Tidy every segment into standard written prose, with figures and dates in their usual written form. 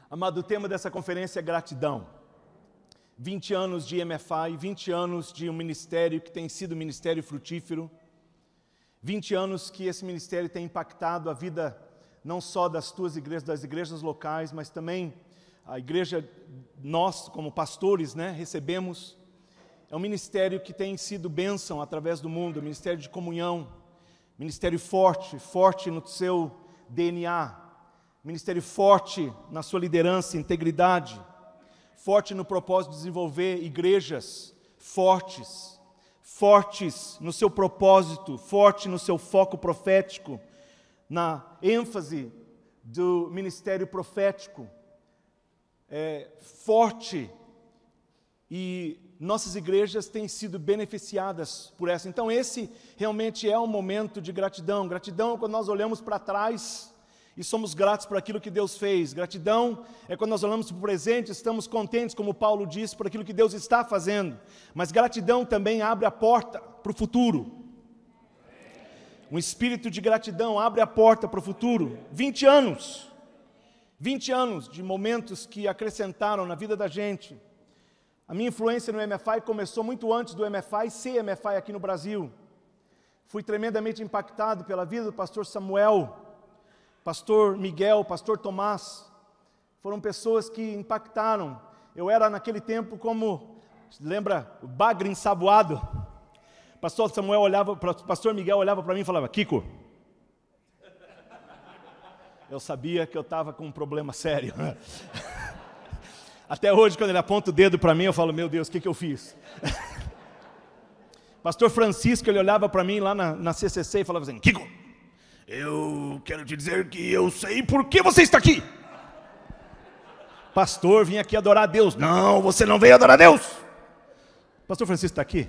Amado, o tema dessa conferência é gratidão. 20 anos de MFI, 20 anos de um ministério que tem sido um ministério frutífero, 20 anos que esse ministério tem impactado a vida não só das tuas igrejas, das igrejas locais, mas também a igreja, nós como pastores, recebemos. É um ministério que tem sido bênção através do mundo, ministério de comunhão, ministério forte no seu DNA, ministério forte na sua liderança, integridade, forte no propósito de desenvolver igrejas fortes no seu propósito, forte no seu foco profético, na ênfase do ministério profético, forte, e nossas igrejas têm sido beneficiadas por essa. Então esse realmente é um momento de gratidão. Gratidão é quando nós olhamos para trás e somos gratos por aquilo que Deus fez. Gratidão é quando nós olhamos para o presente e estamos contentes, como Paulo disse, por aquilo que Deus está fazendo. Mas gratidão também abre a porta para o futuro. Um espírito de gratidão abre a porta para o futuro. 20 anos de momentos que acrescentaram na vida da gente. A minha influência no MFI começou muito antes do MFI ser MFI aqui no Brasil. Fui tremendamente impactado pela vida do pastor Samuel, pastor Miguel, pastor Tomás. Foram pessoas que impactaram. Eu era naquele tempo como, lembra, o bagre ensaboado. Pastor Samuel olhava, pastor Miguel olhava para mim e falava: Kiko. Eu sabia que eu estava com um problema sério. Até hoje, quando ele aponta o dedo para mim, eu falo: meu Deus, o que eu fiz? Pastor Francisco, ele olhava para mim lá na CCC e falava assim: Kiko, eu quero te dizer que eu sei por que você está aqui. Pastor, vim aqui adorar a Deus. Não, você não veio adorar a Deus. Pastor Francisco está aqui?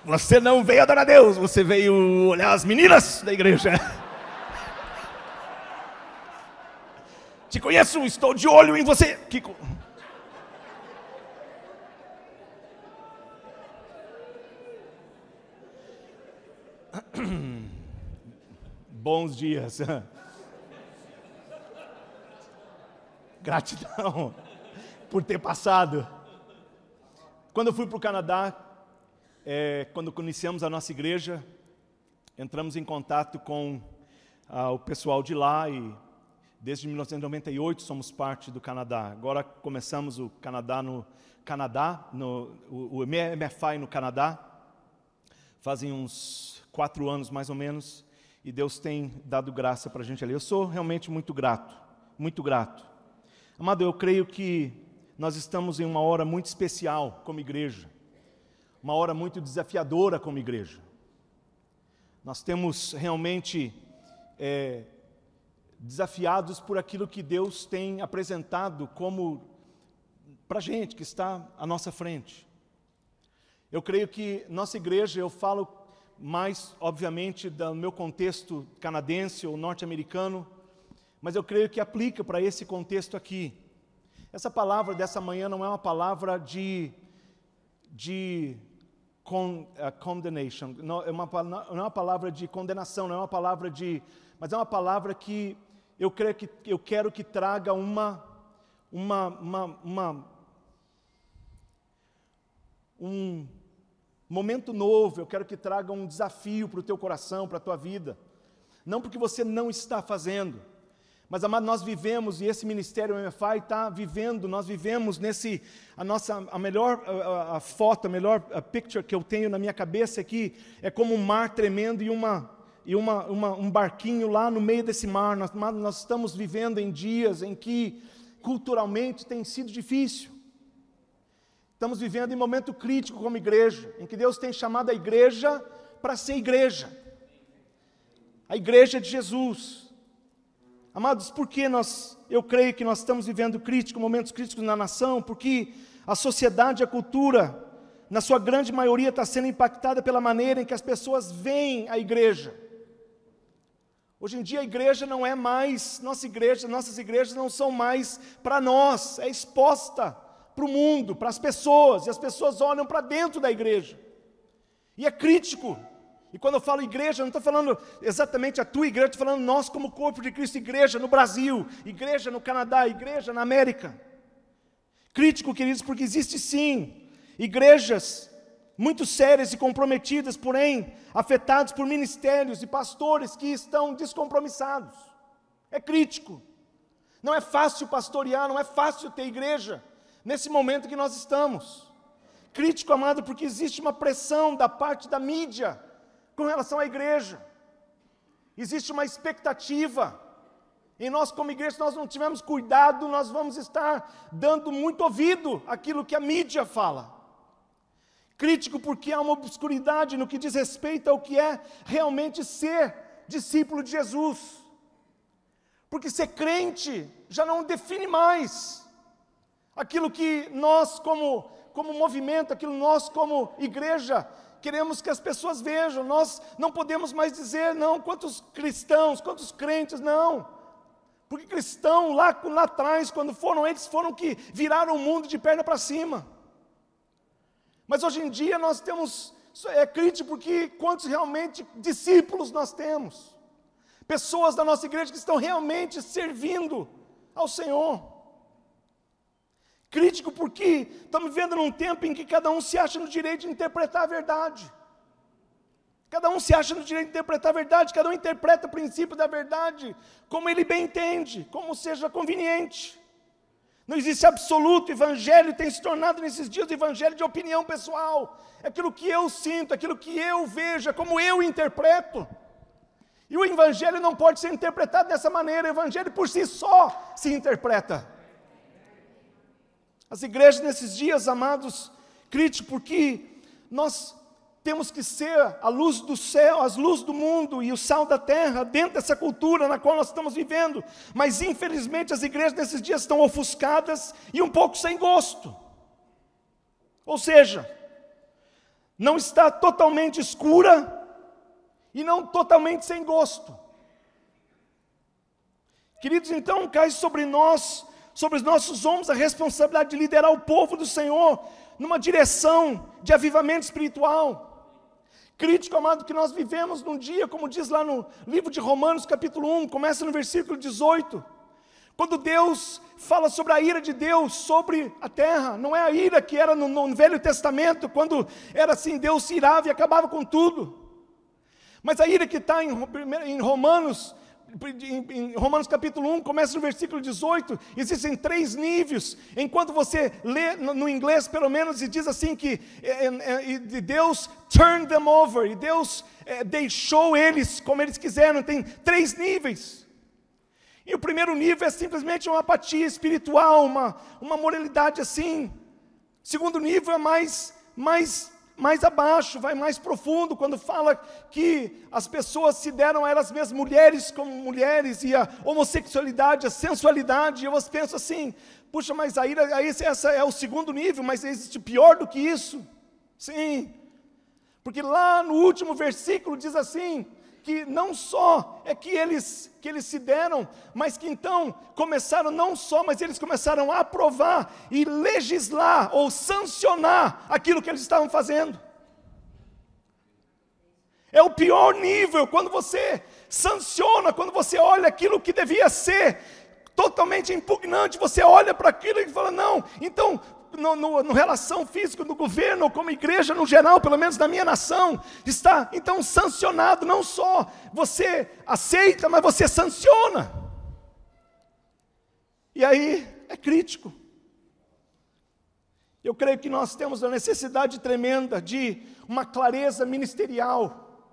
Você não veio adorar a Deus, você veio olhar as meninas da igreja. Te conheço, estou de olho em você, Kiko. Bons dias. Gratidão por ter passado. Quando eu fui para o Canadá, quando iniciamos a nossa igreja, entramos em contato com o pessoal de lá e desde 1998 somos parte do Canadá. Agora começamos o Canadá o MFI no Canadá. Fazem uns 4 anos mais ou menos, e Deus tem dado graça para a gente ali. Eu sou realmente muito grato, muito grato. Amado, eu creio que nós estamos em uma hora muito especial como igreja, uma hora muito desafiadora como igreja. Nós temos realmente desafiados por aquilo que Deus tem apresentado como para a gente que está à nossa frente. Eu creio que nossa igreja, eu falo mais, obviamente, do meu contexto canadense ou norte-americano, mas eu creio que aplica para esse contexto aqui. Essa palavra dessa manhã não é uma palavra de condemnation, não é uma palavra de condenação, não é uma palavra mas é uma palavra que eu quero que traga um momento novo. Eu quero que traga um desafio para o teu coração, para a tua vida. Não porque você não está fazendo, mas, amado, nós vivemos, e esse ministério MFI está vivendo, nós vivemos a melhor foto, a melhor picture que eu tenho na minha cabeça aqui, é como um mar tremendo e um barquinho lá no meio desse mar. Nós estamos vivendo em dias em que culturalmente tem sido difícil. Estamos vivendo em momento crítico como igreja, em que Deus tem chamado a igreja para ser igreja. A igreja de Jesus. Amados, por que eu creio que nós estamos vivendo momentos críticos na nação? Porque a sociedade, a cultura, na sua grande maioria, está sendo impactada pela maneira em que as pessoas veem a igreja. Hoje em dia a igreja não é mais, nossas igrejas não são mais para nós, é exposta para o mundo, para as pessoas, e as pessoas olham para dentro da igreja. E é crítico. E quando eu falo igreja, eu não estou falando exatamente a tua igreja, estou falando nós como corpo de Cristo, igreja no Brasil, igreja no Canadá, igreja na América. Crítico, queridos, porque existe sim igrejas muito sérias e comprometidas, porém afetadas por ministérios e pastores que estão descompromissados. É crítico. Não é fácil pastorear, não é fácil ter igreja nesse momento que nós estamos. Crítico, amado, porque existe uma pressão da parte da mídia com relação à igreja. Existe uma expectativa. E nós como igreja, se nós não tivermos cuidado, nós vamos estar dando muito ouvido àquilo que a mídia fala. Crítico porque há uma obscuridade no que diz respeito ao que é realmente ser discípulo de Jesus. Porque ser crente já não define mais aquilo que nós como movimento, aquilo que nós como igreja queremos que as pessoas vejam. Nós não podemos mais dizer, não, quantos cristãos, quantos crentes, não. Porque cristão lá atrás, quando eles foram que viraram o mundo de perna para cima. Mas hoje em dia nós temos, é crítico porque quantos realmente discípulos nós temos. Pessoas da nossa igreja que estão realmente servindo ao Senhor. Crítico porque estamos vivendo num tempo em que cada um se acha no direito de interpretar a verdade. Cada um se acha no direito de interpretar a verdade, cada um interpreta o princípio da verdade como ele bem entende, como seja conveniente. Não existe absoluto, o evangelho tem se tornado nesses dias o evangelho de opinião pessoal. É aquilo que eu sinto, aquilo que eu vejo, é como eu interpreto. E o evangelho não pode ser interpretado dessa maneira, o evangelho por si só se interpreta. As igrejas nesses dias, amados, críticos, porque nós temos que ser a luz do céu, as luzes do mundo e o sal da terra, dentro dessa cultura na qual nós estamos vivendo. Mas infelizmente as igrejas nesses dias estão ofuscadas e um pouco sem gosto. Ou seja, não está totalmente escura e não totalmente sem gosto. Queridos, então cai sobre nós, sobre os nossos ombros, a responsabilidade de liderar o povo do Senhor numa direção de avivamento espiritual. Crítico, amado, que nós vivemos num dia, como diz lá no livro de Romanos, capítulo 1, começa no versículo 18, quando Deus fala sobre a ira de Deus sobre a terra. Não é a ira que era no Velho Testamento, quando era assim, Deus se irava e acabava com tudo. Mas a ira que está em Romanos capítulo 1, começa no versículo 18, existem 3 níveis. Enquanto você lê no inglês, pelo menos, e diz assim que Deus turned them over, e Deus deixou eles como eles quiseram. Tem 3 níveis. E o primeiro nível é simplesmente uma apatia espiritual, uma moralidade assim. O segundo nível é mais abaixo, vai mais profundo, quando fala que as pessoas se deram a elas mesmas, mulheres como mulheres, e a homossexualidade, a sensualidade. E eu penso assim, puxa, mas esse é o segundo nível, mas existe pior do que isso? Sim, porque lá no último versículo diz assim, que não só é que eles se deram, mas que então começaram não só, mas eles começaram a aprovar e legislar ou sancionar aquilo que eles estavam fazendo. É o pior nível, quando você sanciona, quando você olha aquilo que devia ser totalmente impugnante, você olha para aquilo e fala, não, então, no relação física do governo, como igreja no geral, pelo menos na minha nação, está então sancionado. Não só você aceita, mas você sanciona. E aí é crítico. Eu creio que nós temos a necessidade tremenda de uma clareza ministerial,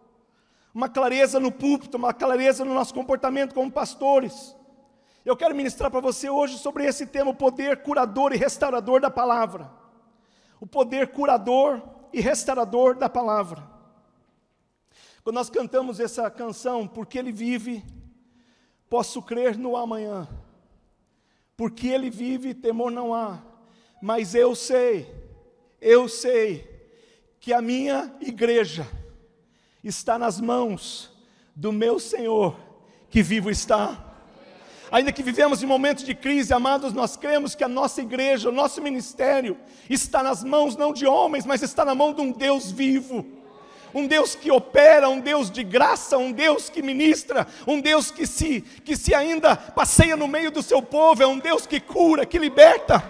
uma clareza no púlpito, uma clareza no nosso comportamento como pastores. Eu quero ministrar para você hoje sobre esse tema, o poder curador e restaurador da palavra. O poder curador e restaurador da palavra. Quando nós cantamos essa canção, porque Ele vive, posso crer no amanhã. Porque Ele vive, temor não há. Mas eu sei que a minha igreja está nas mãos do meu Senhor, que vivo está. Ainda que vivemos em momentos de crise, amados, nós cremos que a nossa igreja, o nosso ministério, está nas mãos não de homens, mas está na mão de um Deus vivo. um Deus que opera, um Deus de graça, um Deus que ministra, um Deus que se ainda passeia no meio do seu povo, é um Deus que cura, que liberta.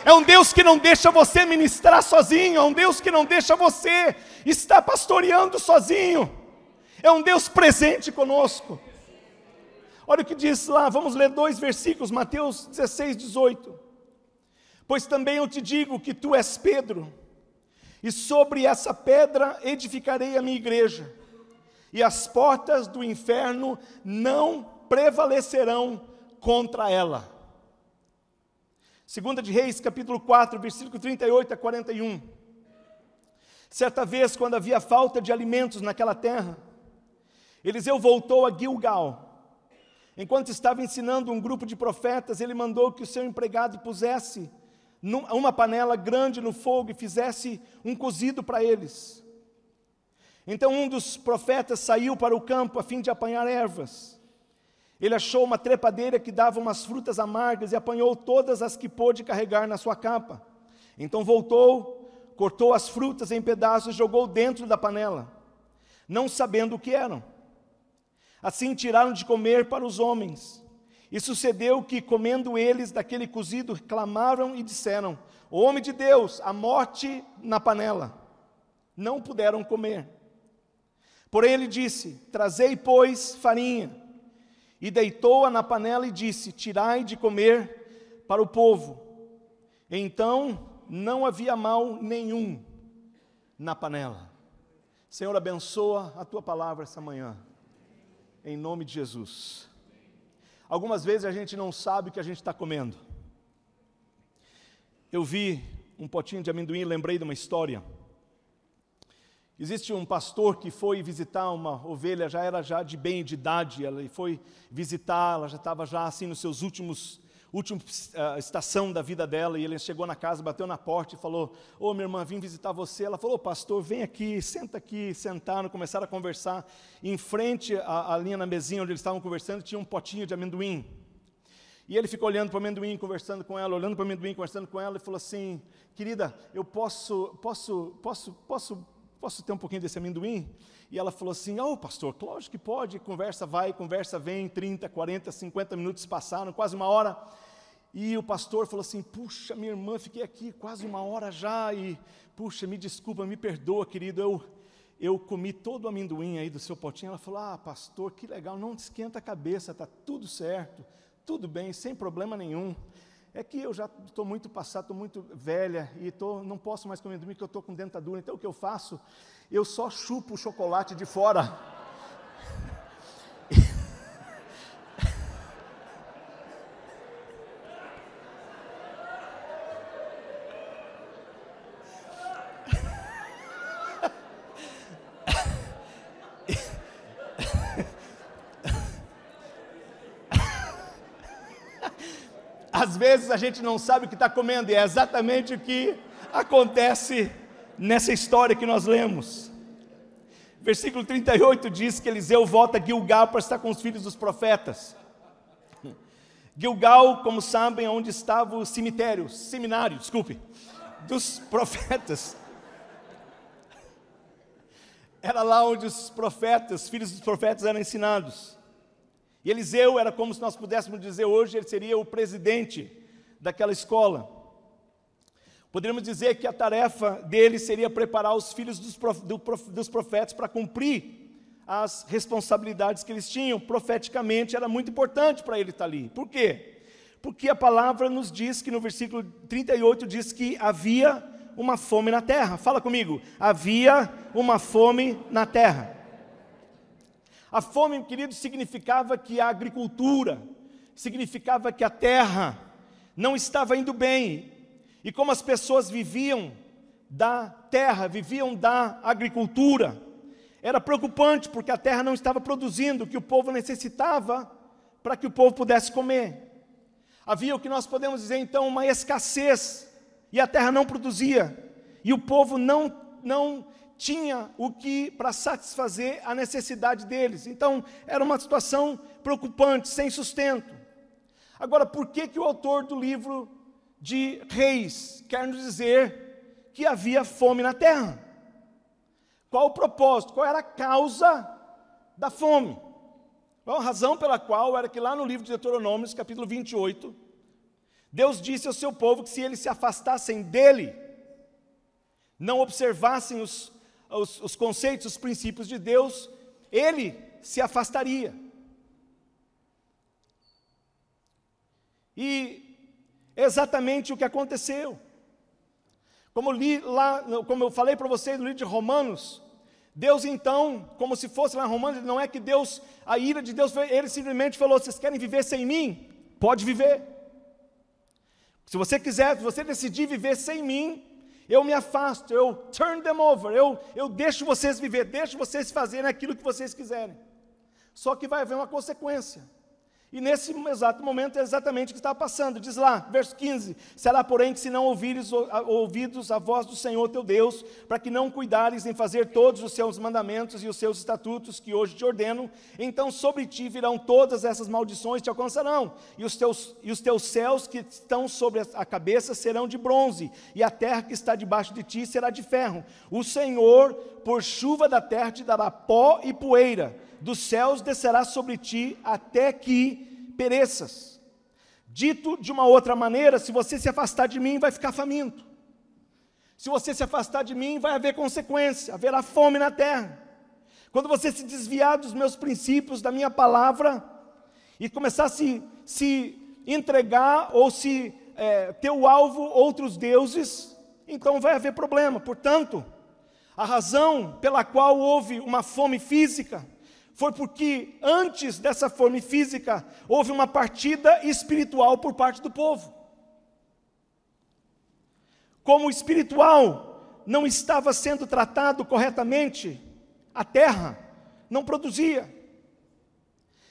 É um Deus que não deixa você ministrar sozinho, é um Deus que não deixa você estar pastoreando sozinho. É um Deus presente conosco. Olha o que diz lá, vamos ler 2 versículos, Mateus 16, 18. Pois também eu te digo que tu és Pedro, e sobre essa pedra edificarei a minha igreja, e as portas do inferno não prevalecerão contra ela. 2 de Reis, capítulo 4, versículo 38 a 41. Certa vez, quando havia falta de alimentos naquela terra, Eliseu voltou a Gilgal. Enquanto estava ensinando um grupo de profetas, ele mandou que o seu empregado pusesse uma panela grande no fogo e fizesse um cozido para eles. Então um dos profetas saiu para o campo a fim de apanhar ervas. Ele achou uma trepadeira que dava umas frutas amargas e apanhou todas as que pôde carregar na sua capa. Então voltou, cortou as frutas em pedaços e jogou dentro da panela, não sabendo o que eram. Assim tiraram de comer para os homens. E sucedeu que, comendo eles daquele cozido, clamaram e disseram: o homem de Deus, a morte na panela. Não puderam comer. Porém ele disse: trazei, pois, farinha. E deitou-a na panela e disse: tirai de comer para o povo. Então não havia mal nenhum na panela. Senhor, abençoa a tua palavra essa manhã, em nome de Jesus. Algumas vezes a gente não sabe o que a gente está comendo. Eu vi um potinho de amendoim e lembrei de uma história. Existe um pastor que foi visitar uma ovelha, já era de bem de idade, ele foi visitar, ela já estava assim nos seus últimos estação da vida dela, e ele chegou na casa, bateu na porta e falou: ô minha irmã, vim visitar você. Ela falou: pastor, vem aqui, senta aqui. Sentaram, começaram a conversar. Em frente à linha na mesinha onde eles estavam conversando, tinha um potinho de amendoim. E ele ficou olhando para o amendoim, conversando com ela, olhando para o amendoim, conversando com ela, e falou assim: querida, eu posso ter um pouquinho desse amendoim? E ela falou assim: oh pastor, lógico que pode. Conversa vai, conversa vem, 30, 40, 50 minutos passaram, quase uma hora. E o pastor falou assim: puxa, minha irmã, fiquei aqui quase uma hora já, e puxa, me desculpa, me perdoa, querido, eu comi todo o amendoim aí do seu potinho. Ela falou: ah pastor, que legal, não esquenta a cabeça, está tudo certo, tudo bem, sem problema nenhum. É que eu já estou muito passado, estou muito velha, e não posso mais comer amendoim porque eu estou com dentadura. Então o que eu faço? Eu só chupo o chocolate de fora. Às vezes a gente não sabe o que está comendo, e é exatamente o que acontece nessa história que nós lemos. Versículo 38 diz que Eliseu volta a Gilgal para estar com os filhos dos profetas. Gilgal, como sabem, é onde estava o seminário dos profetas. Era lá onde os profetas, filhos dos profetas, eram ensinados. E Eliseu era, como se nós pudéssemos dizer hoje, ele seria o presidente daquela escola. Poderíamos dizer que a tarefa dele seria preparar os filhos dos profetas para cumprir as responsabilidades que eles tinham. Profeticamente era muito importante para ele estar ali. Por quê? Porque a palavra nos diz que no versículo 38 diz que havia uma fome na terra. Fala comigo: havia uma fome na terra. A fome, querido, significava que a agricultura, significava que a terra não estava indo bem. E como as pessoas viviam da terra, viviam da agricultura, era preocupante, porque a terra não estava produzindo o que o povo necessitava para que o povo pudesse comer. Havia o que nós podemos dizer então uma escassez, e a terra não produzia, e o povo não tinha o que para satisfazer a necessidade deles. Então era uma situação preocupante, sem sustento. Agora, por que o autor do livro de Reis quer nos dizer que havia fome na terra? qual o propósito, qual era a causa da fome. A razão pela qual era que lá no livro de Deuteronômio, capítulo 28, Deus disse ao seu povo que se eles se afastassem dele, não observassem os conceitos, os princípios de Deus, ele se afastaria. E é exatamente o que aconteceu. Como eu falei para vocês no livro de Romanos, Deus então, como se fosse lá em Romanos, não é que Deus, a ira de Deus, ele simplesmente falou: vocês querem viver sem mim? Pode viver. Se você quiser, se você decidir viver sem mim, eu me afasto, eu turn them over, eu deixo vocês viver, deixo vocês fazerem aquilo que vocês quiserem. Só que vai haver uma consequência. E nesse exato momento é exatamente o que está passando. Diz lá, verso 15: será porém que se não ouvidos a voz do Senhor teu Deus, para que não cuidares em fazer todos os seus mandamentos e os seus estatutos que hoje te ordeno, então sobre ti virão todas essas maldições, te alcançarão, e os teus céus que estão sobre a cabeça serão de bronze, e a terra que está debaixo de ti será de ferro. O Senhor, por chuva da terra, te dará pó e poeira, dos céus descerá sobre ti até que pereças. Dito de uma outra maneira, se você se afastar de mim, vai ficar faminto. Se você se afastar de mim, vai haver consequência, haverá fome na terra. Quando você se desviar dos meus princípios, da minha palavra, e começar a se entregar, ou ter o alvo outros deuses, então vai haver problema. Portanto, a razão pela qual houve uma fome física, foi porque antes dessa fome física, houve uma partida espiritual por parte do povo. Como o espiritual não estava sendo tratado corretamente, a terra não produzia.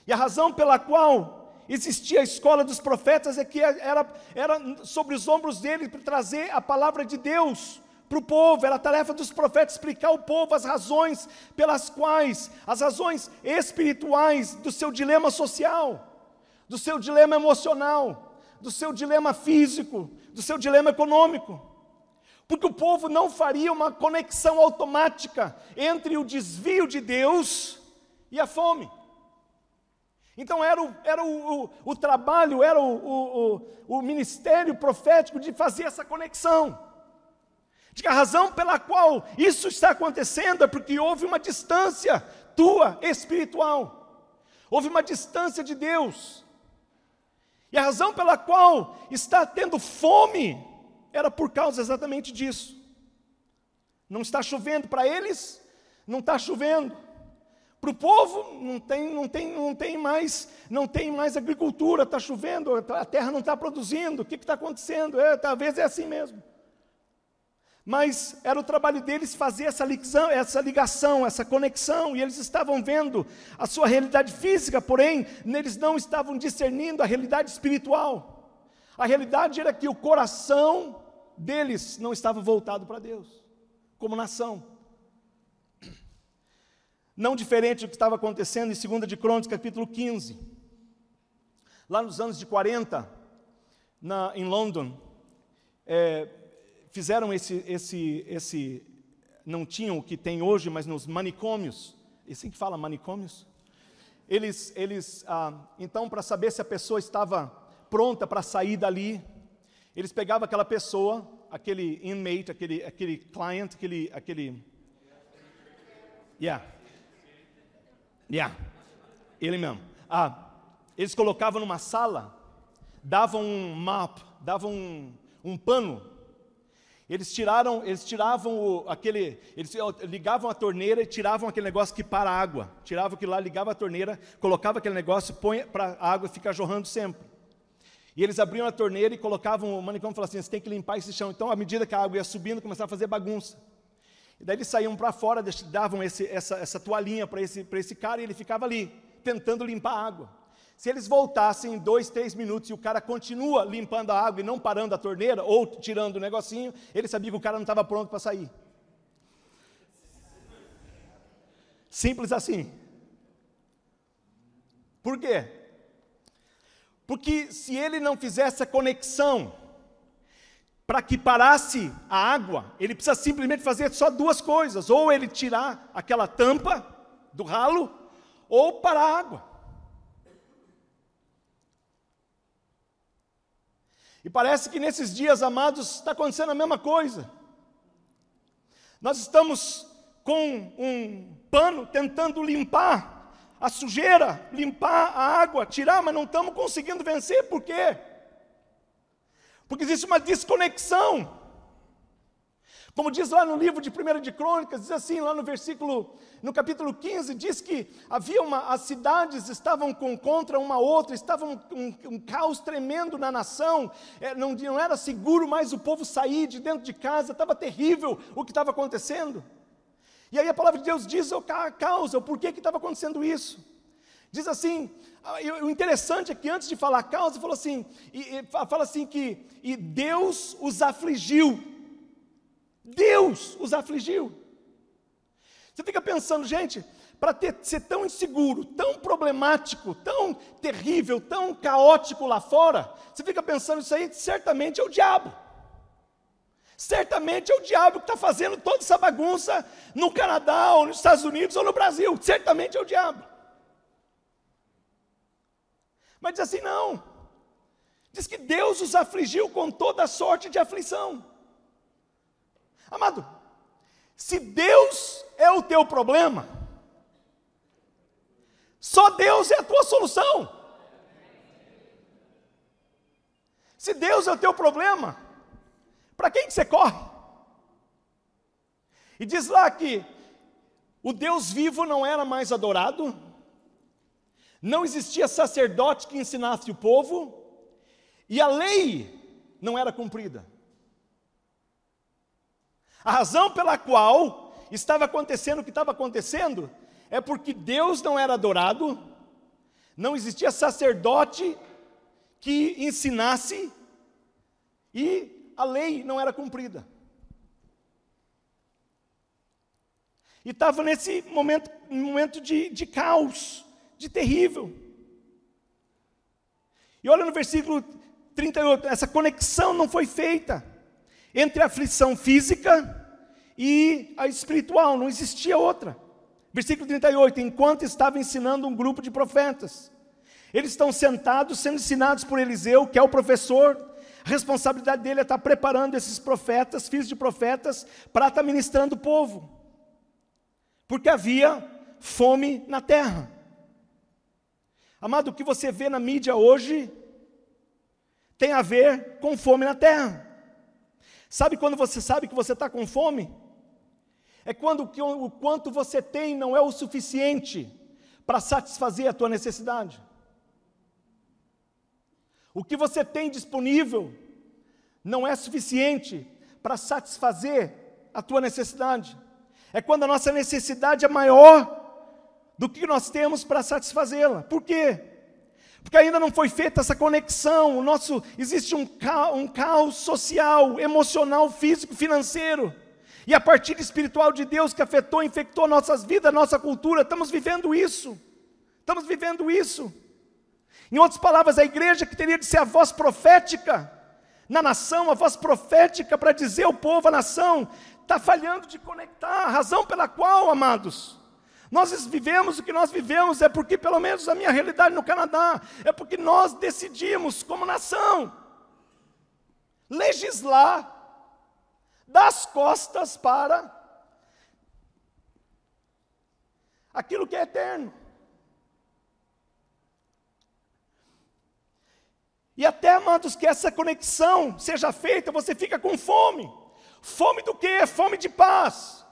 E a razão pela qual existia a escola dos profetas é que era sobre os ombros dele para trazer a palavra de Deus para o povo. Era a tarefa dos profetas explicar ao povo as razões pelas quais, as razões espirituais do seu dilema social, do seu dilema emocional, do seu dilema físico, do seu dilema econômico. Porque o povo não faria uma conexão automática entre o desvio de Deus e a fome. Então era o trabalho, era o ministério profético de fazer essa conexão. De que a razão pela qual isso está acontecendo é porque houve uma distância tua espiritual. Houve uma distância de Deus. E a razão pela qual está tendo fome era por causa exatamente disso. Não está chovendo para eles, não está chovendo. Para o povo não tem mais agricultura, está chovendo, a terra não está produzindo. O que está acontecendo? Talvez é assim mesmo. Mas era o trabalho deles fazer essa ligação, essa conexão, e eles estavam vendo a sua realidade física, porém, eles não estavam discernindo a realidade espiritual. A realidade era que o coração deles não estava voltado para Deus, como nação. Não diferente do que estava acontecendo em 2 de Crônicas, capítulo 15. Lá nos anos de 40, em London, fizeram não tinham o que tem hoje, mas nos manicômios, é assim que fala, manicômios? Então, para saber se a pessoa estava pronta para sair dali, eles pegavam aquela pessoa, aquele inmate, aquele client, ele mesmo. Eles colocavam numa sala, davam um mop, davam um pano. Eles ligavam a torneira e tiravam aquele negócio que para a água. Tiravam aquilo lá, ligavam a torneira, colocavam aquele negócio, põe para a água ficar jorrando sempre. E eles abriam a torneira e colocavam, o manicômio falou assim: você tem que limpar esse chão. Então, à medida que a água ia subindo, começava a fazer bagunça. E daí eles saíam para fora, davam essa toalhinha para esse cara, e ele ficava ali, tentando limpar a água. Se eles voltassem em 2, 3 minutos e o cara continua limpando a água e não parando a torneira, ou tirando o negocinho, ele sabia que o cara não estava pronto para sair. Simples assim. Por quê? Porque se ele não fizesse a conexão para que parasse a água, ele precisa simplesmente fazer só duas coisas: ou ele tirar aquela tampa do ralo, ou parar a água. E parece que nesses dias, amados, está acontecendo a mesma coisa. Nós estamos com um pano tentando limpar a sujeira, limpar a água, tirar, mas não estamos conseguindo vencer. Por quê? Porque existe uma desconexão. Como diz lá no livro de 1 de Crônicas, diz assim, lá no capítulo 15, diz que as cidades estavam contra uma outra, estavam um caos tremendo na nação, não era seguro mais o povo sair de dentro de casa, estava terrível o que estava acontecendo. E aí a palavra de Deus diz a causa, o porquê que estava acontecendo isso. Diz assim, o interessante é que antes de falar a causa, fala assim que Deus os afligiu. Deus os afligiu. Você fica pensando, gente, para ser tão inseguro, tão problemático, tão terrível, tão caótico lá fora, você fica pensando, isso aí certamente é o diabo. Certamente é o diabo que está fazendo toda essa bagunça no Canadá, ou nos Estados Unidos, ou no Brasil. Certamente é o diabo. Mas diz assim, não. Diz que Deus os afligiu com toda sorte de aflição. Amado, se Deus é o teu problema, só Deus é a tua solução. Se Deus é o teu problema, para quem que você corre? E diz lá que o Deus vivo não era mais adorado, não existia sacerdote que ensinasse o povo, e a lei não era cumprida. A razão pela qual estava acontecendo o que estava acontecendo é porque Deus não era adorado, não existia sacerdote que ensinasse, e a lei não era cumprida. E estava nesse momento de caos, de terrível. E olha no versículo 38, essa conexão não foi feita entre a aflição física e a espiritual, não existia outra. Versículo 38, enquanto estava ensinando um grupo de profetas, eles estão sentados, sendo ensinados por Eliseu, que é o professor. A responsabilidade dele é estar preparando esses profetas, filhos de profetas, para estar ministrando o povo, porque havia fome na terra. Amado, o que você vê na mídia hoje tem a ver com fome na terra. Sabe quando você sabe que você está com fome? É quando o quanto você tem não é o suficiente para satisfazer a tua necessidade. O que você tem disponível não é suficiente para satisfazer a tua necessidade. É quando a nossa necessidade é maior do que nós temos para satisfazê-la. Por quê? Porque ainda não foi feita essa conexão. Existe um caos social, emocional, físico, financeiro. E a partida espiritual de Deus que afetou, infectou nossas vidas, nossa cultura. Estamos vivendo isso. Estamos vivendo isso. Em outras palavras, a igreja que teria de ser a voz profética na nação, a voz profética para dizer ao povo, a nação, está falhando de conectar. A razão pela qual, amados, nós vivemos o que nós vivemos é porque, pelo menos a minha realidade no Canadá, é porque nós decidimos como nação legislar das costas para aquilo que é eterno. E até, amados, que essa conexão seja feita, você fica com fome. Fome do quê? Fome de paz.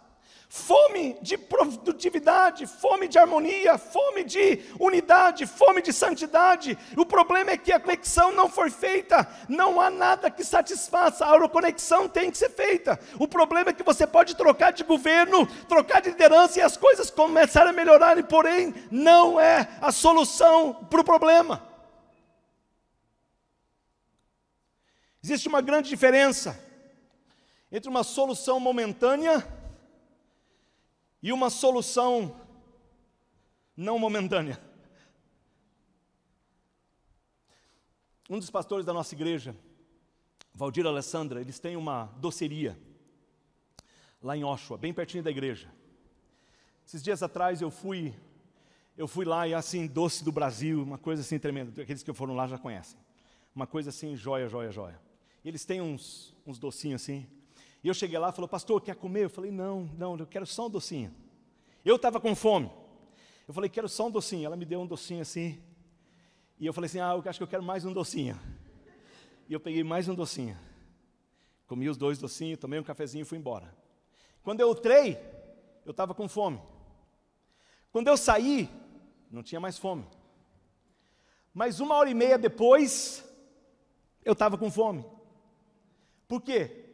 Fome de produtividade, fome de harmonia, fome de unidade, fome de santidade. O problema é que a conexão não foi feita, não há nada que satisfaça, a conexão tem que ser feita. O problema é que você pode trocar de governo, trocar de liderança e as coisas começarem a melhorarem, porém não é a solução para o problema. Existe uma grande diferença entre uma solução momentânea e uma solução não momentânea. Um dos pastores da nossa igreja, Valdir e Alessandra, eles têm uma doceria lá em Oshawa, bem pertinho da igreja. Esses dias atrás eu fui lá e assim, doce do Brasil, uma coisa assim tremenda, aqueles que foram lá já conhecem. Uma coisa assim, joia, joia, joia. E eles têm uns docinhos assim. E eu cheguei lá e falei, pastor, quer comer? Eu falei, não, eu quero só um docinho. Eu estava com fome. Eu falei, quero só um docinho. Ela me deu um docinho assim. E eu falei assim, eu acho que eu quero mais um docinho. E eu peguei mais um docinho. Comi os 2 docinhos, tomei um cafezinho e fui embora. Quando eu entrei, eu estava com fome. Quando eu saí, não tinha mais fome. Mas 1h30 depois, eu estava com fome. Por quê?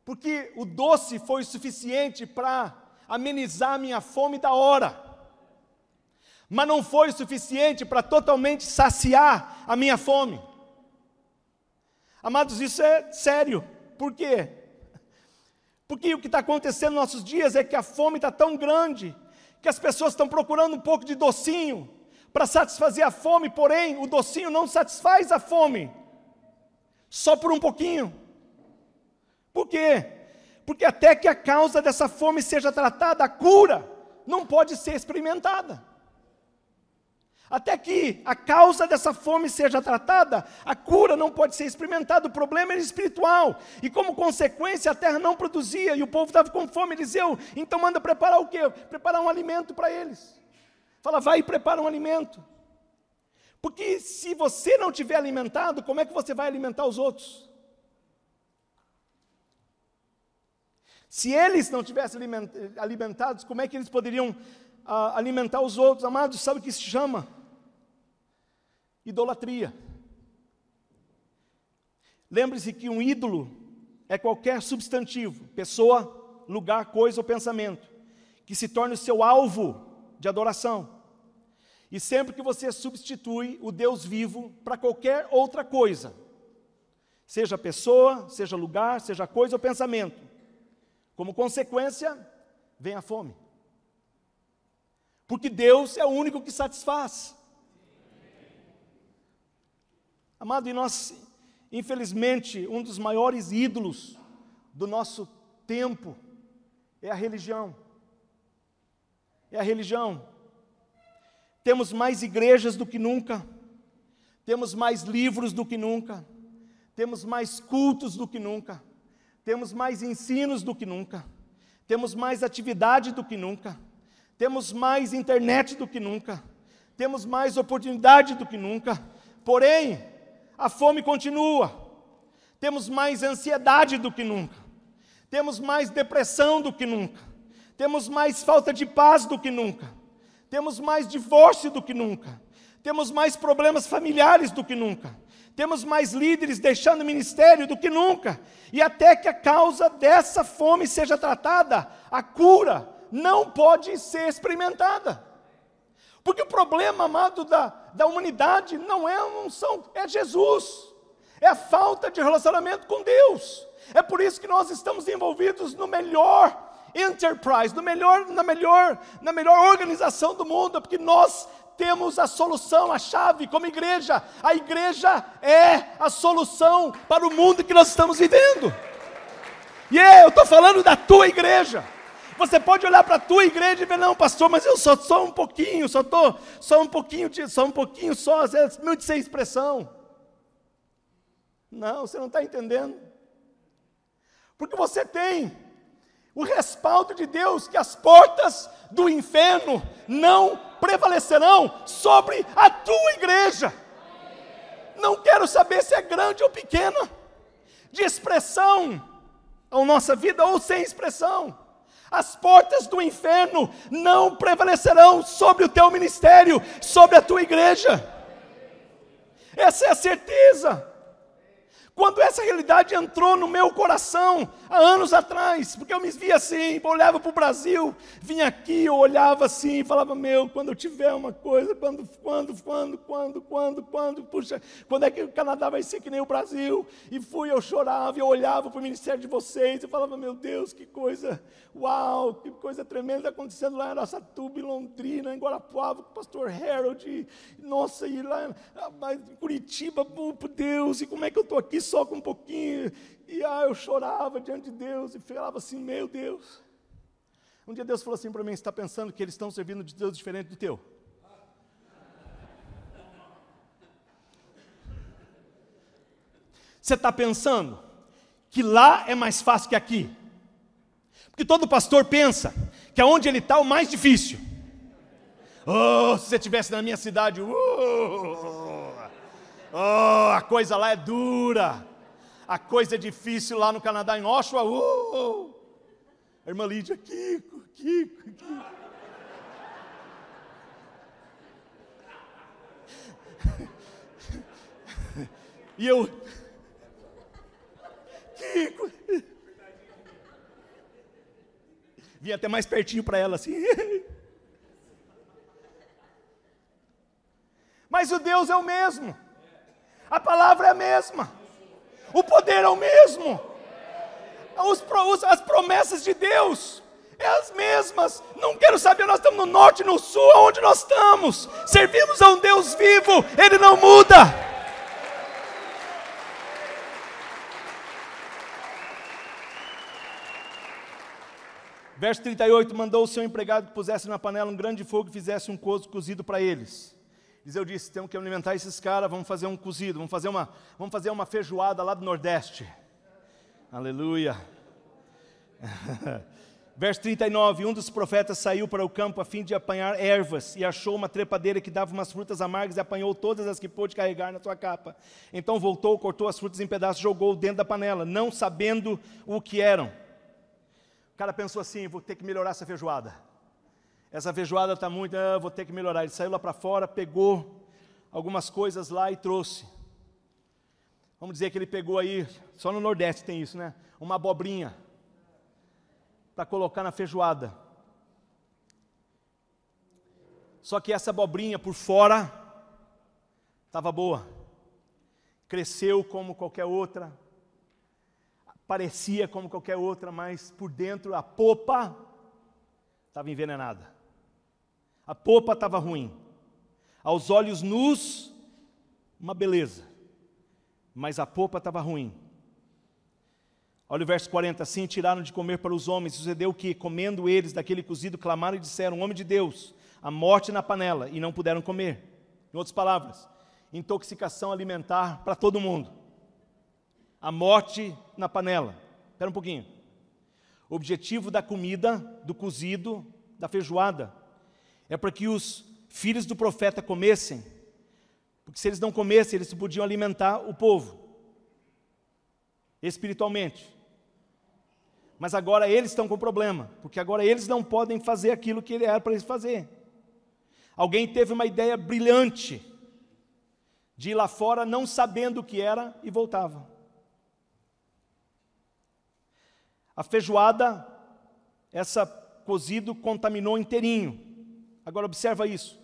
Porque o doce foi suficiente para amenizar a minha fome da hora. Mas não foi suficiente para totalmente saciar a minha fome. Amados, isso é sério. Por quê? Porque o que está acontecendo nos nossos dias é que a fome está tão grande que as pessoas estão procurando um pouco de docinho para satisfazer a fome, porém o docinho não satisfaz a fome, só por um pouquinho. Por quê? Porque até que a causa dessa fome seja tratada, a cura não pode ser experimentada. Até que a causa dessa fome seja tratada, a cura não pode ser experimentada. O problema era espiritual. E como consequência, a terra não produzia. E o povo estava com fome. Eliseu, então manda preparar o quê? Preparar um alimento para eles. Fala, vai e prepara um alimento. Porque se você não tiver alimentado, como é que você vai alimentar os outros? Se eles não tivessem alimentados, como é que eles poderiam alimentar os outros? Amados, sabe o que se chama? Idolatria. Lembre-se que um ídolo é qualquer substantivo, pessoa, lugar, coisa ou pensamento, que se torne o seu alvo de adoração. E sempre que você substitui o Deus vivo para qualquer outra coisa, seja pessoa, seja lugar, seja coisa ou pensamento, como consequência, vem a fome. Porque Deus é o único que satisfaz. Amado, e nós, infelizmente, um dos maiores ídolos do nosso tempo é a religião. É a religião. Temos mais igrejas do que nunca, temos mais livros do que nunca, temos mais cultos do que nunca, temos mais ensinos do que nunca, temos mais atividade do que nunca, temos mais internet do que nunca, temos mais oportunidade do que nunca, porém, a fome continua, temos mais ansiedade do que nunca, temos mais depressão do que nunca, temos mais falta de paz do que nunca, temos mais divórcio do que nunca, temos mais problemas familiares do que nunca, temos mais líderes deixando o ministério do que nunca, e até que a causa dessa fome seja tratada, a cura não pode ser experimentada. Porque o problema, amado, da humanidade não é a unção, é Jesus. É a falta de relacionamento com Deus. É por isso que nós estamos envolvidos no melhor enterprise, na melhor organização do mundo, porque nós temos a solução, a chave como igreja. A igreja é a solução para o mundo que nós estamos vivendo. E eu estou falando da tua igreja. Você pode olhar para a tua igreja e ver, não, pastor, mas eu só um pouquinho, só um pouquinho, às vezes, muito sem expressão. Não, você não está entendendo. Porque você tem o respaldo de Deus, que as portas do inferno não prevalecerão sobre a tua igreja. Não quero saber se é grande ou pequena, de expressão a nossa vida ou sem expressão. As portas do inferno não prevalecerão sobre o teu ministério, sobre a tua igreja. Essa é a certeza. Quando essa realidade entrou no meu coração, há anos atrás, porque eu me via assim, olhava para o Brasil, vinha aqui, eu olhava assim, e falava, quando eu tiver uma coisa, puxa, quando é que o Canadá vai ser que nem o Brasil? E eu chorava, eu olhava para o ministério de vocês, e falava, meu Deus, que coisa, uau, que coisa tremenda acontecendo lá em Araçatuba, em Londrina, em Guarapuava, com o pastor Harold, nossa, e lá em Curitiba, por Deus, e como é que eu estou aqui só com um pouquinho, e eu chorava diante de Deus, e falava assim, meu Deus. Um dia Deus falou assim para mim, você está pensando que eles estão servindo de Deus diferente do teu? Você está pensando que lá é mais fácil que aqui? Porque todo pastor pensa que aonde ele está é o mais difícil. Oh, se você estivesse na minha cidade, a coisa lá é dura. A coisa é difícil lá no Canadá, em Oshawa. A irmã Lídia, Kiko. E eu, Kiko. Vim até mais pertinho para ela assim. Mas o Deus é o mesmo. A palavra é a mesma. O poder é o mesmo. As promessas de Deus é as mesmas. Não quero saber, nós estamos no norte, no sul, aonde nós estamos. Servimos a um Deus vivo, Ele não muda. Verso 38, mandou o seu empregado que pusesse na panela um grande fogo e fizesse um cozido para eles. Eliseu disse, temos que alimentar esses caras, vamos fazer um cozido, vamos fazer uma feijoada lá do Nordeste. Aleluia. Verso 39, um dos profetas saiu para o campo a fim de apanhar ervas e achou uma trepadeira que dava umas frutas amargas e apanhou todas as que pôde carregar na sua capa. Então voltou, cortou as frutas em pedaços e jogou dentro da panela, não sabendo o que eram. O cara pensou assim, vou ter que melhorar essa feijoada. Essa feijoada está muito, vou ter que melhorar. Ele saiu lá para fora, pegou algumas coisas lá e trouxe. Vamos dizer que ele pegou aí, só no Nordeste tem isso, né? Uma abobrinha para colocar na feijoada. Só que essa abobrinha por fora estava boa. Cresceu como qualquer outra. Parecia como qualquer outra, mas por dentro a polpa estava envenenada. A polpa estava ruim. Aos olhos nus, uma beleza. Mas a polpa estava ruim. Olha o verso 40. Assim tiraram de comer para os homens. Sucedeu o que, comendo eles daquele cozido, clamaram e disseram, homem de Deus, a morte na panela, e não puderam comer. Em outras palavras, intoxicação alimentar para todo mundo. A morte na panela. Espera um pouquinho. O objetivo da comida, do cozido, da feijoada, é para que os filhos do profeta comessem, porque se eles não comessem, eles podiam alimentar o povo, espiritualmente. Mas agora eles estão com problema, porque agora eles não podem fazer aquilo que ele era para eles fazer. Alguém teve uma ideia brilhante, de ir lá fora não sabendo o que era e voltava. A feijoada, essa cozido contaminou inteirinho. Agora observa isso.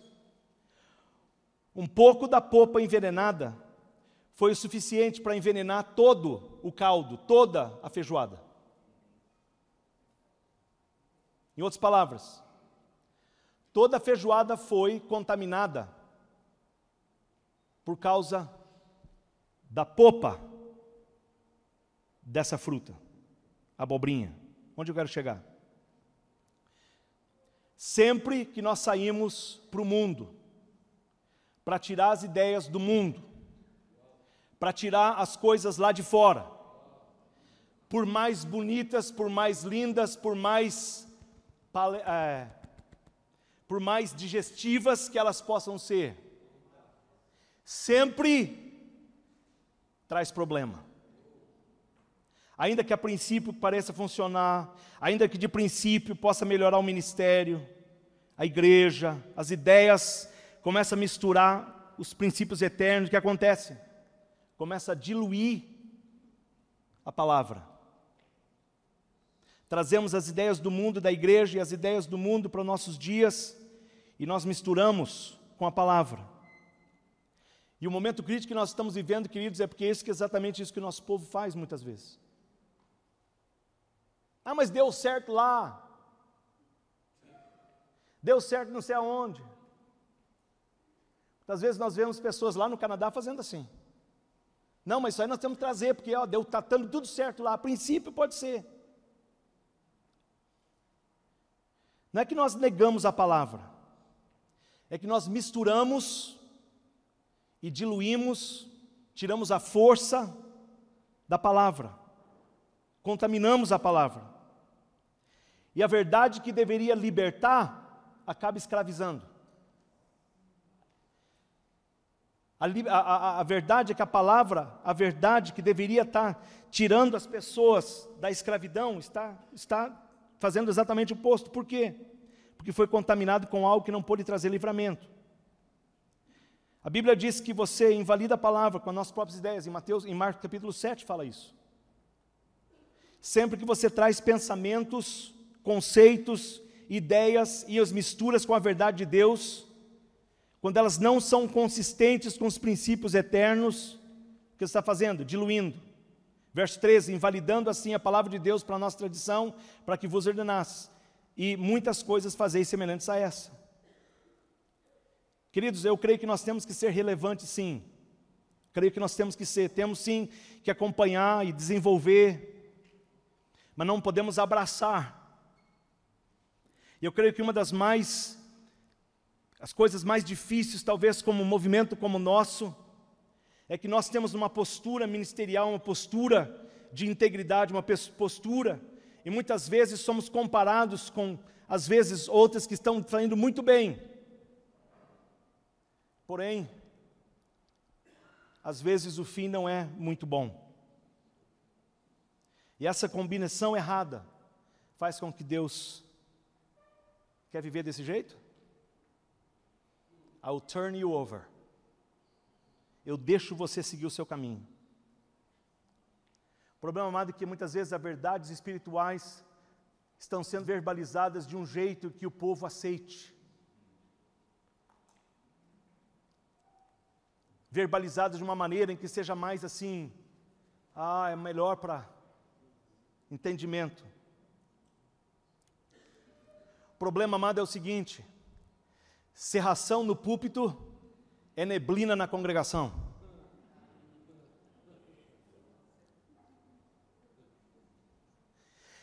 Um pouco da polpa envenenada foi o suficiente para envenenar todo o caldo, toda a feijoada. Em outras palavras, toda a feijoada foi contaminada por causa da polpa dessa fruta. Abobrinha. Onde eu quero chegar? Sempre que nós saímos para o mundo, para tirar as ideias do mundo, para tirar as coisas lá de fora, por mais bonitas, por mais lindas, por mais digestivas que elas possam ser, sempre traz problema. Ainda que a princípio pareça funcionar, ainda que de princípio possa melhorar o ministério, a igreja, as ideias, começa a misturar os princípios eternos, o que acontece? Começa a diluir a palavra. Trazemos as ideias do mundo da igreja e as ideias do mundo para os nossos dias, e nós misturamos com a palavra. E o momento crítico que nós estamos vivendo, queridos, é porque exatamente isso que o nosso povo faz muitas vezes. Ah, mas deu certo lá. Deu certo não sei aonde. Muitas vezes nós vemos pessoas lá no Canadá fazendo assim. Não, mas isso aí nós temos que trazer, porque Deus está dando tudo certo lá. A princípio pode ser. Não é que nós negamos a palavra, é que nós misturamos e diluímos, tiramos a força da palavra, contaminamos a palavra. E a verdade que deveria libertar, acaba escravizando. A verdade é que a palavra, a verdade que deveria estar tirando as pessoas da escravidão, está fazendo exatamente o oposto. Por quê? Porque foi contaminado com algo que não pôde trazer livramento. A Bíblia diz que você invalida a palavra com as nossas próprias ideias. Em Marcos capítulo 7 fala isso. Sempre que você traz pensamentos, conceitos, ideias e as misturas com a verdade de Deus, quando elas não são consistentes com os princípios eternos, o que você está fazendo? Diluindo. Verso 13, invalidando assim a palavra de Deus para a nossa tradição, para que vos ordenasse. E muitas coisas fazeis semelhantes a essa. Queridos, eu creio que nós temos que ser relevantes, sim. Creio que nós temos que ser, temos sim que acompanhar e desenvolver, mas não podemos abraçar. E eu creio que uma das as coisas mais difíceis, talvez como um movimento como o nosso, é que nós temos uma postura ministerial, uma postura de integridade, uma postura, e muitas vezes somos comparados com, às vezes, outras que estão saindo muito bem. Porém, às vezes o fim não é muito bom. E essa combinação errada faz com que Deus quer viver desse jeito? I'll turn you over. Eu deixo você seguir o seu caminho. O problema, amado, é que muitas vezes as verdades espirituais estão sendo verbalizadas de um jeito que o povo aceite. Verbalizadas de uma maneira em que seja mais assim, é melhor para entendimento. O problema, amado, é o seguinte: cerração no púlpito é neblina na congregação.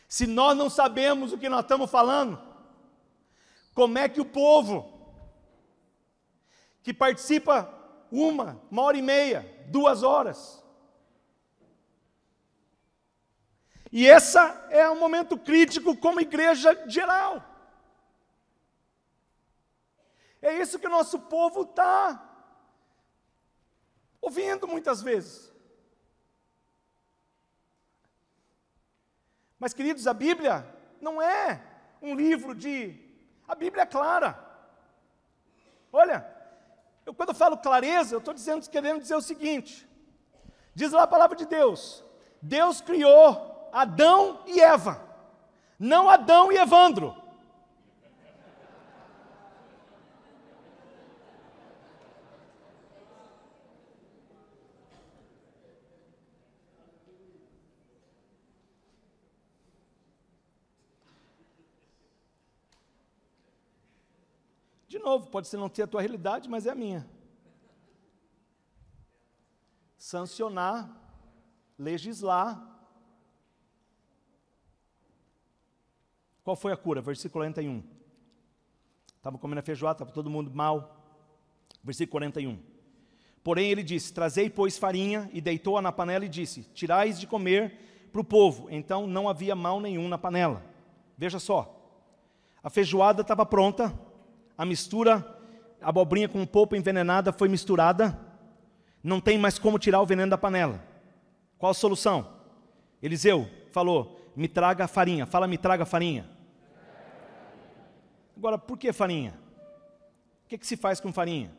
Se nós não sabemos o que nós estamos falando, como é que o povo que participa 1 hora e meia, 2 horas, e esse é um momento crítico como igreja geral. É isso que o nosso povo está ouvindo muitas vezes. Mas, queridos, a Bíblia não é um livro a Bíblia é clara. Olha, quando eu falo clareza, eu estou querendo dizer o seguinte. Diz lá a palavra de Deus. Deus criou Adão e Eva, não Adão e Evandro. De novo, pode ser não ter a tua realidade, mas é a minha. Sancionar, legislar. Qual foi a cura? Versículo 41. Estavam comendo a feijoada, estava todo mundo mal. Versículo 41. Porém ele disse, trazei, pois, farinha, e deitou-a na panela e disse, tirais de comer para o povo. Então não havia mal nenhum na panela. Veja só, a feijoada estava pronta, a mistura, a abobrinha com polpa envenenada foi misturada, não tem mais como tirar o veneno da panela. Qual a solução? Eliseu falou, me traga a farinha. Fala, me traga a farinha. Agora, por que farinha? O que se faz com farinha?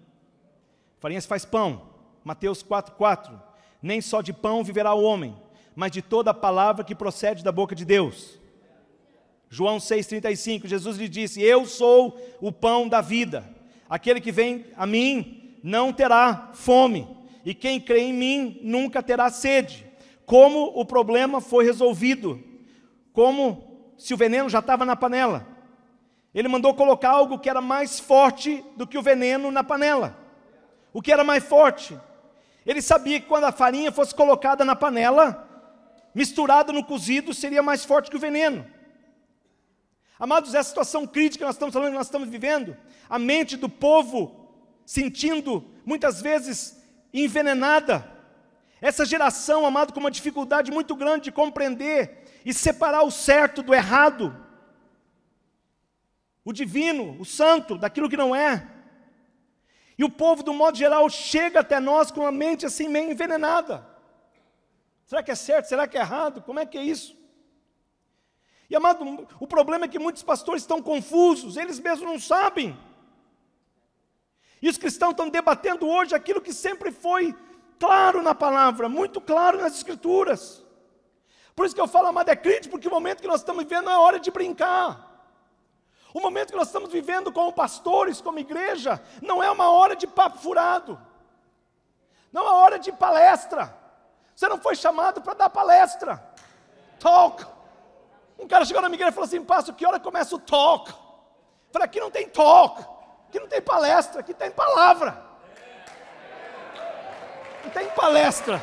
Farinha se faz pão. Mateus 4,4. Nem só de pão viverá o homem, mas de toda a palavra que procede da boca de Deus. João 6,35, Jesus lhe disse, eu sou o pão da vida. Aquele que vem a mim não terá fome, e quem crê em mim nunca terá sede. Como o problema foi resolvido, como se o veneno já estava na panela. Ele mandou colocar algo que era mais forte do que o veneno na panela. O que era mais forte? Ele sabia que quando a farinha fosse colocada na panela, misturada no cozido, seria mais forte que o veneno. Amados, essa situação crítica que nós estamos falando, que nós estamos vivendo, a mente do povo sentindo, muitas vezes, envenenada. Essa geração, amado, com uma dificuldade muito grande de compreender e separar o certo do errado, o divino, o santo, daquilo que não é. E o povo, do modo geral, chega até nós com a mente assim meio envenenada. Será que é certo? Será que é errado? Como é que é isso? E, amado, o problema é que muitos pastores estão confusos, eles mesmos não sabem. E os cristãos estão debatendo hoje aquilo que sempre foi claro na palavra, muito claro nas escrituras. Por isso que eu falo, amado, é crítico, porque o momento que nós estamos vivendo não é hora de brincar. O momento que nós estamos vivendo como pastores, como igreja, não é uma hora de papo furado. Não é uma hora de palestra. Você não foi chamado para dar palestra. Talk. Um cara chegou na minha igreja e falou assim, pastor, que hora começa o talk? Eu falei, aqui não tem talk, aqui não tem palestra, aqui tem palavra. Não tem palestra.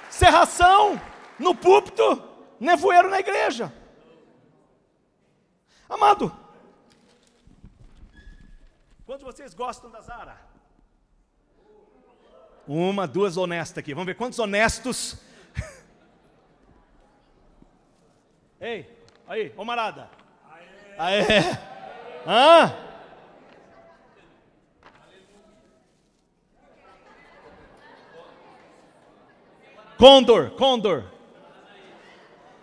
Serração no púlpito, nevoeiro na igreja. Amado, quantos de vocês gostam da Zara? Uma, duas honestas aqui. Vamos ver quantos honestos. Ei, aí, ô marada. Aê. Hã? Condor.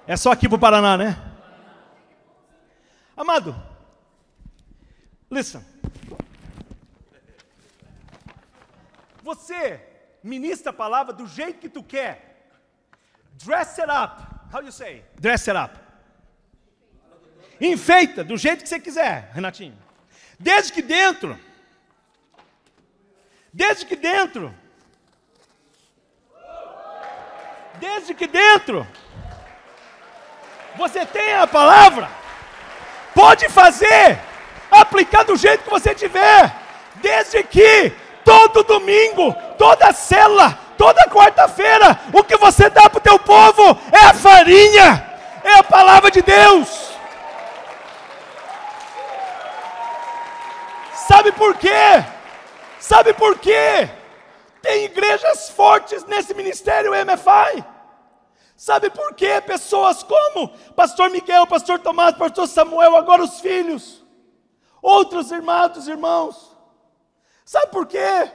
É só aqui pro Paraná, né? Amado, listen. Você ministra a palavra do jeito que tu quer. Dress it up. How you say? Dress it up. Enfeita do jeito que você quiser, Renatinho. Desde que dentro você tenha a palavra, pode fazer, aplicar do jeito que você tiver, desde que todo domingo, toda célula, toda quarta-feira, o que você dá para o teu povo é a farinha, é a palavra de Deus. Sabe por quê? Sabe por quê? Tem igrejas fortes nesse ministério MFI. Sabe por quê? Pessoas como Pastor Miguel, Pastor Tomás, Pastor Samuel, agora os filhos, outros irmãos. Sabe por quê?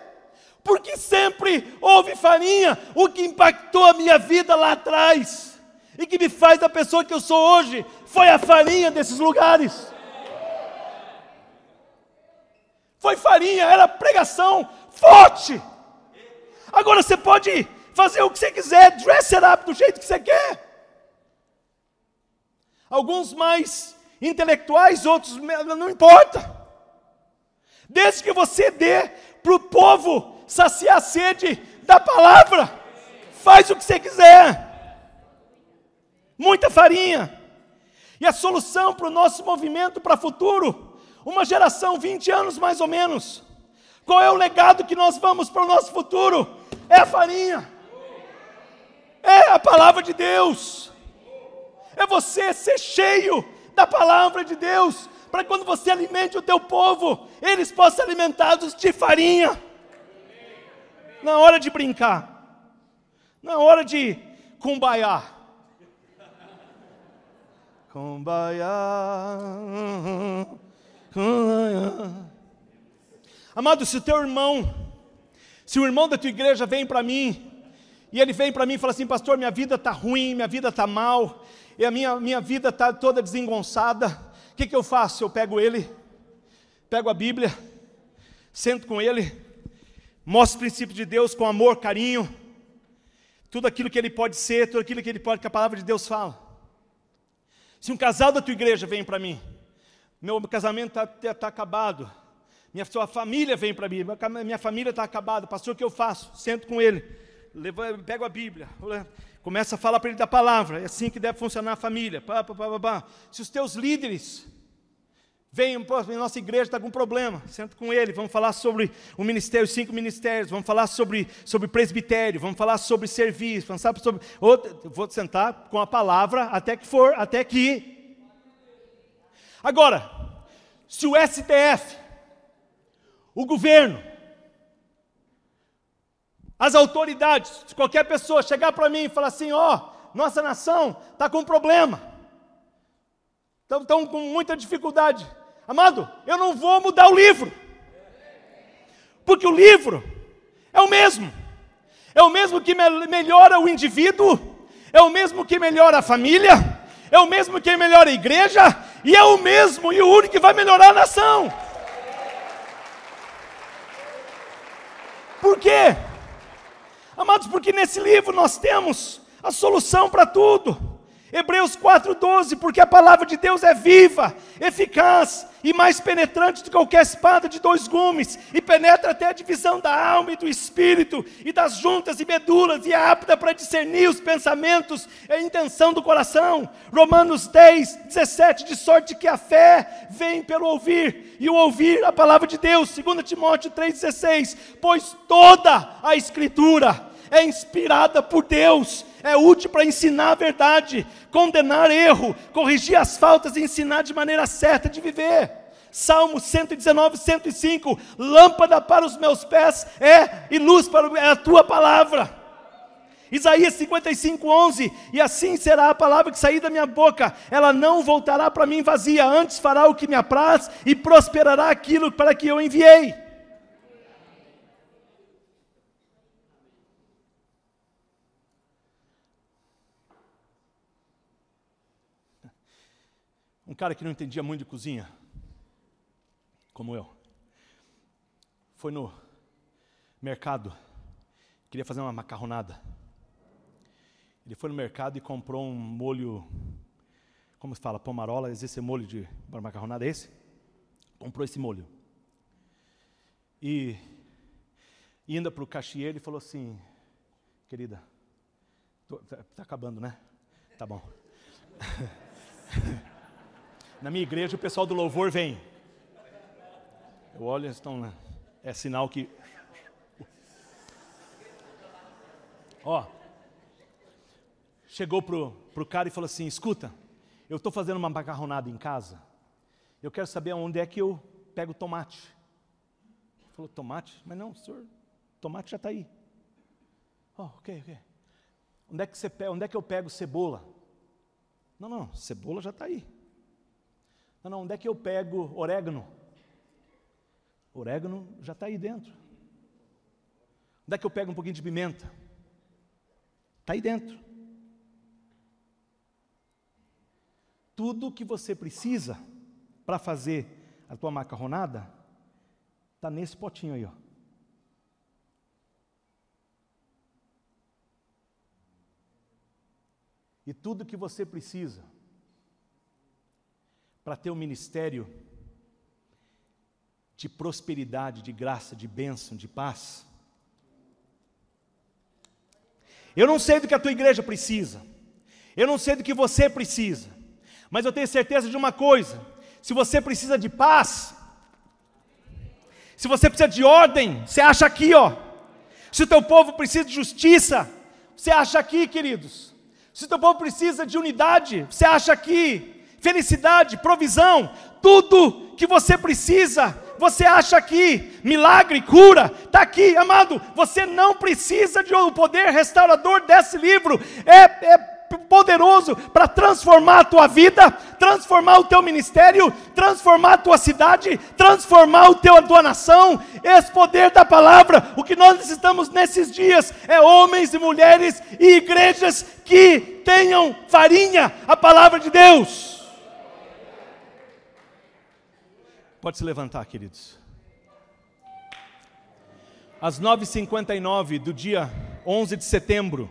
Porque sempre houve farinha. O que impactou a minha vida lá atrás e que me faz a pessoa que eu sou hoje foi a farinha desses lugares. Foi farinha, era pregação forte. Agora você pode fazer o que você quiser, dress it up do jeito que você quer. Alguns mais intelectuais, outros não importa. Desde que você dê para o povo saciar a sede da palavra, faz o que você quiser. Muita farinha. E a solução para o nosso movimento para o futuro, uma geração, 20 anos mais ou menos. Qual é o legado que nós vamos para o nosso futuro? É a farinha. É a palavra de Deus. É você ser cheio da palavra de Deus, para quando você alimente o teu povo, eles possam ser alimentados de farinha. Na hora de brincar, na hora de kumbaya. Amado, se o irmão da tua igreja vem para mim, e ele vem para mim e fala assim, pastor, minha vida está ruim, minha vida está mal, e a minha vida está toda desengonçada, o que eu faço? Eu pego a Bíblia, sento com ele, mostro os princípios de Deus com amor, carinho, tudo aquilo que ele pode ser, tudo aquilo que ele pode, que a palavra de Deus fala. Se um casal da tua igreja vem para mim, meu casamento está acabado, sua família vem para mim, minha família está acabada, pastor, o que eu faço? Sento com ele, pego a Bíblia, começo a falar para ele da palavra, é assim que deve funcionar a família. Se os teus líderes Vem, nossa igreja está com problema, senta com ele, vamos falar sobre o ministério, 5 ministérios, vamos falar sobre presbitério, vamos falar sobre serviço, vamos falar sobre vou sentar com a palavra até que. Agora, se o STF, o governo, as autoridades, se qualquer pessoa chegar para mim e falar assim, nossa nação está com problema, estão com muita dificuldade. Amado, eu não vou mudar o livro, porque o livro é o mesmo que melhora o indivíduo, é o mesmo que melhora a família, é o mesmo que melhora a igreja, e é o mesmo e o único que vai melhorar a nação. Por quê? Amados, porque nesse livro nós temos a solução para tudo. Hebreus 4,12, porque a palavra de Deus é viva, eficaz e mais penetrante do que qualquer espada de 2 gumes, e penetra até a divisão da alma e do espírito, e das juntas e medulas, e é apta para discernir os pensamentos e a intenção do coração. Romanos 10:17, de sorte que a fé vem pelo ouvir, e o ouvir a palavra de Deus. 2 Timóteo 3,16, pois toda a Escritura é inspirada por Deus, é útil para ensinar a verdade, condenar erro, corrigir as faltas e ensinar de maneira certa de viver. Salmo 119, 105, lâmpada para os meus pés e luz para a tua palavra. Isaías 55, 11, e assim será a palavra que sair da minha boca, ela não voltará para mim vazia, antes fará o que me apraz e prosperará aquilo para que eu enviei. Um cara que não entendia muito de cozinha, como eu, foi no mercado, queria fazer uma macarronada. Ele foi no mercado e comprou um molho, como se fala, pomarola, esse molho de macarronada, é esse? Comprou esse molho. E indo para o cachieiro, ele falou assim, querida, tá acabando, né? Tá bom. Na minha igreja, o pessoal do louvor vem. Eu olho, eles estão lá. É sinal que... Chegou pro cara e falou assim, escuta, eu estou fazendo uma macarronada em casa, eu quero saber onde é que eu pego tomate. Ele falou, tomate? Mas não, senhor, tomate já está aí. Ok. Onde é que eu pego cebola? Não, cebola já está aí. Não, onde é que eu pego orégano? Orégano já está aí dentro. Onde é que eu pego um pouquinho de pimenta? Está aí dentro. Tudo que você precisa para fazer a tua macarronada está nesse potinho aí, E tudo que você precisa para ter um ministério de prosperidade, de graça, de bênção, de paz. Eu não sei do que a tua igreja precisa, eu não sei do que você precisa, mas eu tenho certeza de uma coisa: se você precisa de paz, se você precisa de ordem, você acha aqui, Se o teu povo precisa de justiça, você acha aqui, queridos. Se o teu povo precisa de unidade, você acha aqui. Felicidade, provisão, tudo que você precisa, você acha aqui. Milagre, cura, está aqui, amado. Você não precisa de o poder restaurador desse livro. É poderoso para transformar a tua vida, transformar o teu ministério, transformar a tua cidade, transformar a tua nação. Esse poder da palavra, o que nós necessitamos nesses dias é homens e mulheres e igrejas que tenham farinha, a palavra de Deus. Pode se levantar, queridos. Às 9h59 do dia 11 de setembro,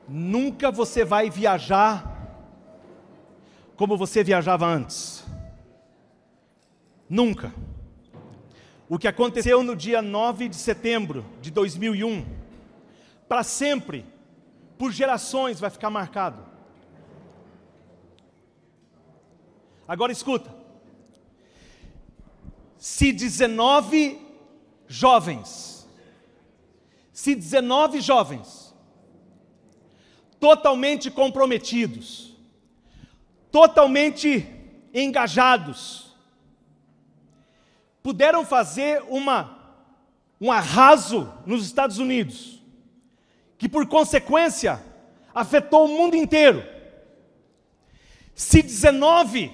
nunca você vai viajar como você viajava antes. Nunca. O que aconteceu no dia 9 de setembro de 2001, para sempre, por gerações vai ficar marcado. Agora escuta. se 19 jovens, totalmente comprometidos, totalmente engajados, puderam fazer um arraso nos Estados Unidos, que por consequência afetou o mundo inteiro. Se 19,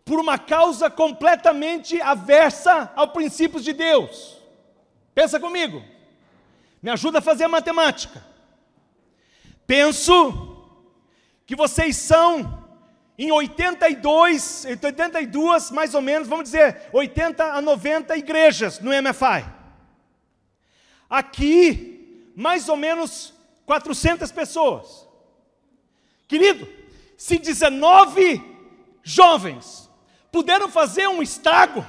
por uma causa completamente aversa aos princípios de Deus. Pensa comigo, me ajuda a fazer a matemática. Penso que vocês são em 82, mais ou menos, vamos dizer, 80 a 90 igrejas no MFI. Aqui, mais ou menos 400 pessoas. Querido, se 19 jovens puderam fazer um estrago,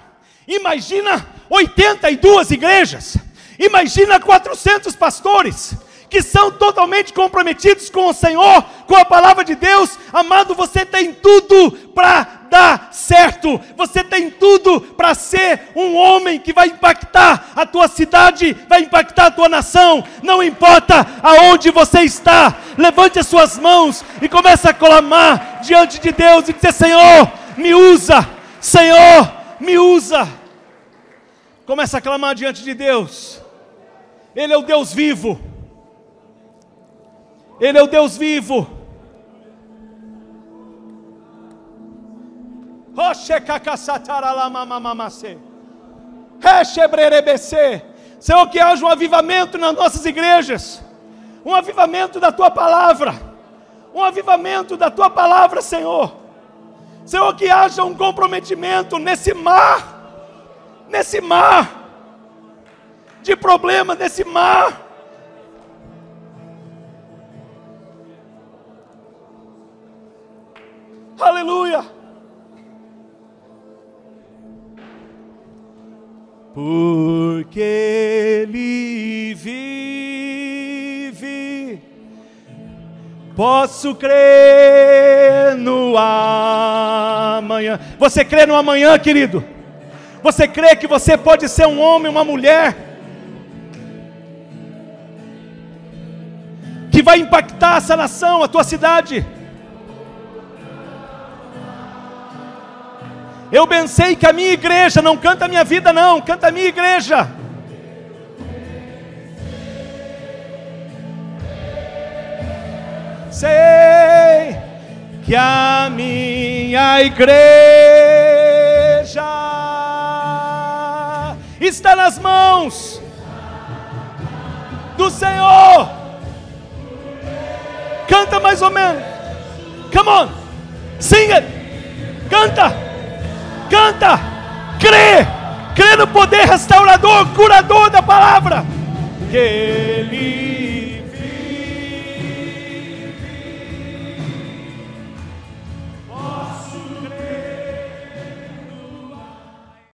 imagina 82 igrejas, imagina 400 pastores, que são totalmente comprometidos com o Senhor, com a palavra de Deus. Amado, você tem tudo para dar certo, você tem tudo para ser um homem que vai impactar a tua cidade, vai impactar a tua nação, não importa aonde você está. Levante as suas mãos e comece a clamar diante de Deus e dizer: Senhor, me usa, Senhor, me usa. Comece a clamar diante de Deus. Ele é o Deus vivo. Ele é o Deus vivo. Senhor, que haja um avivamento nas nossas igrejas, um avivamento da Tua Palavra, um avivamento da Tua Palavra, Senhor. Senhor, que haja um comprometimento nesse mar de problemas, nesse mar. Aleluia. Porque Ele vive, posso crer no amanhã. Você crê no amanhã, querido? Você crê que você pode ser um homem, uma mulher que vai impactar essa nação, a tua cidade? Eu pensei que a minha igreja, não canta a minha vida não, canta a minha igreja. Sei que a minha igreja está nas mãos do Senhor. Canta mais ou menos. Come on, sing it. Canta. Canta, crê no poder restaurador, curador da palavra, que Ele